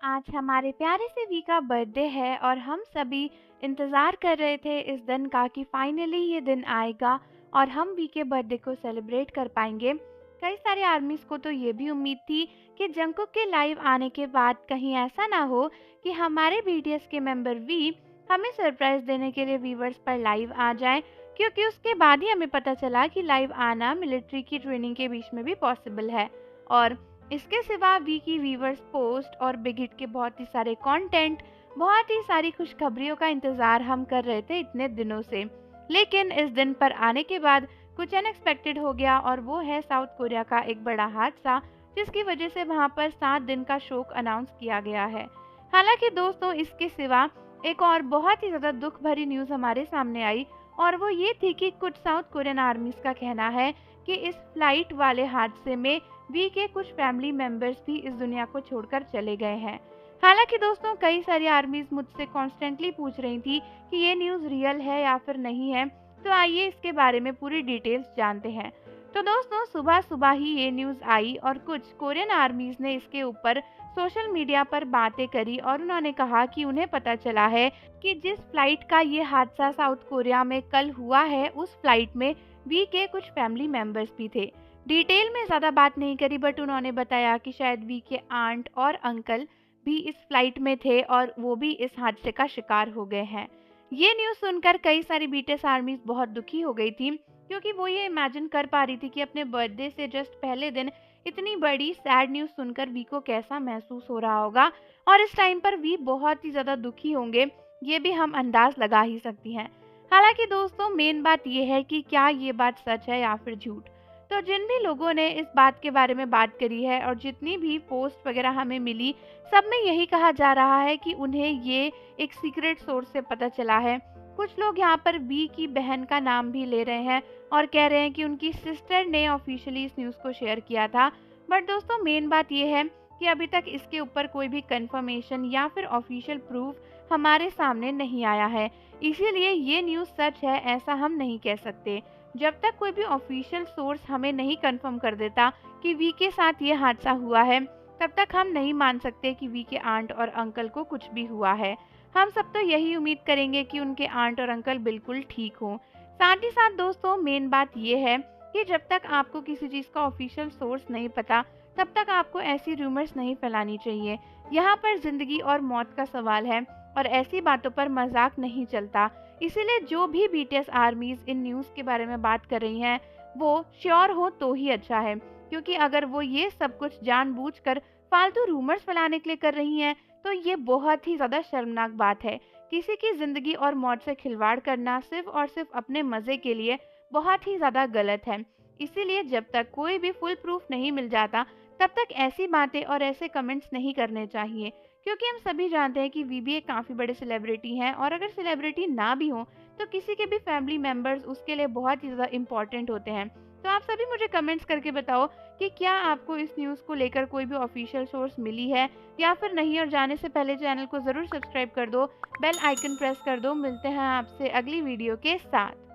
आज हमारे प्यारे से वी का बर्थडे है और हम सभी इंतज़ार कर रहे थे इस दिन का कि फाइनली ये दिन आएगा और हम वी के बर्थडे को सेलिब्रेट कर पाएंगे। कई सारे आर्मीज़ को तो ये भी उम्मीद थी कि जंकुक के लाइव आने के बाद कहीं ऐसा ना हो कि हमारे बीटीएस के मेंबर वी हमें सरप्राइज़ देने के लिए वीवर्स पर लाइव आ जाएं, क्योंकि उसके बाद ही हमें पता चला कि लाइव आना मिलिट्री की ट्रेनिंग के बीच में भी पॉसिबल है। और इसके सिवा वी की वीवर्स पोस्ट और बिग हिट के बहुत ही सारे कंटेंट, बहुत ही सारी खुशखबरियों का इंतज़ार हम कर रहे थे इतने दिनों से। लेकिन इस दिन पर आने के बाद कुछ अनएक्सपेक्टेड हो गया और वो है साउथ कोरिया का एक बड़ा हादसा, जिसकी वजह से वहाँ पर 7 दिन का शोक अनाउंस किया गया है। हालांकि दोस्तों, इसके सिवा एक और बहुत ही ज़्यादा दुख भरी न्यूज़ हमारे सामने आई और वो ये थी कि कुछ साउथ कोरियन आर्मीज़ का कहना है कि इस फ्लाइट वाले हादसे में वी के कुछ फैमिली मेंबर्स भी इस दुनिया को छोड़कर चले गए हैं। हालांकि दोस्तों, कई सारी आर्मीज मुझसे कॉन्स्टेंटली पूछ रही थी कि ये न्यूज़ रियल है या फिर नहीं है, तो आइए इसके बारे में पूरी डिटेल्स जानते हैं। तो दोस्तों, सुबह सुबह ही ये न्यूज़ आई और कुछ कोरियन आर्मीज ने इसके ऊपर सोशल मीडिया पर बातें करी और उन्होंने कहा कि उन्हें पता चला है कि जिस फ्लाइट का ये हादसा साउथ कोरिया में कल हुआ है, उस फ्लाइट में वी के कुछ फैमिली मेंबर्स भी थे। डिटेल में ज़्यादा बात नहीं करी, बट उन्होंने बताया कि शायद वी के आंट और अंकल भी इस फ्लाइट में थे और वो भी इस हादसे का शिकार हो गए हैं। ये न्यूज़ सुनकर कई सारी बीटीएस आर्मीज बहुत दुखी हो गई थी, क्योंकि वो ये इमेजिन कर पा रही थी कि अपने बर्थडे से जस्ट पहले दिन इतनी बड़ी सैड न्यूज़ सुनकर वी को कैसा महसूस हो रहा होगा और इस टाइम पर वी बहुत ही ज़्यादा दुखी होंगे, ये भी हम अंदाज लगा ही सकती हैं। हालांकि दोस्तों, मेन बात यह है कि क्या ये बात सच है या फिर झूठ। तो जिन भी लोगों ने इस बात के बारे में बात करी है और जितनी भी पोस्ट वगैरह हमें मिली, सब में यही कहा जा रहा है कि उन्हें ये एक सीक्रेट सोर्स से पता चला है। कुछ लोग यहाँ पर वी की बहन का नाम भी ले रहे हैं और कह रहे हैं कि उनकी सिस्टर ने ऑफिशियली इस न्यूज़ को शेयर किया था। बट दोस्तों, मेन बात यह है कि अभी तक इसके ऊपर कोई भी कंफर्मेशन या फिर ऑफिशियल प्रूफ हमारे सामने नहीं आया है, इसीलिए ये न्यूज़ सच है ऐसा हम नहीं कह सकते। जब तक कोई भी ऑफिशियल सोर्स हमें नहीं कंफर्म कर देता कि वी के साथ ये हादसा हुआ है, तब तक हम नहीं मान सकते कि वी के आंट और अंकल को कुछ भी हुआ है। हम सब तो यही उम्मीद करेंगे कि उनके आंट और अंकल बिल्कुल ठीक हों। साथ ही साथ दोस्तों, मेन बात ये है कि जब तक आपको किसी चीज़ का ऑफिशियल सोर्स नहीं पता, तब तक आपको ऐसी रूमर्स नहीं फैलानी चाहिए। यहाँ पर ज़िंदगी और मौत का सवाल है और ऐसी बातों पर मजाक नहीं चलता। इसीलिए जो भी बीटीएस आर्मीज इन न्यूज़ के बारे में बात कर रही हैं, वो श्योर हो तो ही अच्छा है, क्योंकि अगर वो ये सब कुछ जानबूझकर फालतू रूमर्स फैलाने के लिए कर रही हैं, तो ये बहुत ही ज़्यादा शर्मनाक बात है। किसी की ज़िंदगी और मौत से खिलवाड़ करना सिर्फ और सिर्फ अपने मज़े के लिए बहुत ही ज़्यादा गलत है। इसीलिए जब तक कोई भी फुल प्रूफ नहीं मिल जाता, तब तक ऐसी बातें और ऐसे कमेंट्स नहीं करने चाहिए, क्योंकि हम सभी जानते हैं कि वी भी एक काफ़ी बड़े सेलिब्रिटी हैं और अगर सेलिब्रिटी ना भी हो, तो किसी के भी फैमिली मेंबर्स उसके लिए बहुत ही ज़्यादा इम्पॉर्टेंट होते हैं। तो आप सभी मुझे कमेंट्स करके बताओ कि क्या आपको इस न्यूज़ को लेकर कोई भी ऑफिशियल सोर्स मिली है या फिर नहीं, और जाने से पहले चैनल को ज़रूर सब्सक्राइब कर दो, बेल आइकन प्रेस कर दो। मिलते हैं आपसे अगली वीडियो के साथ।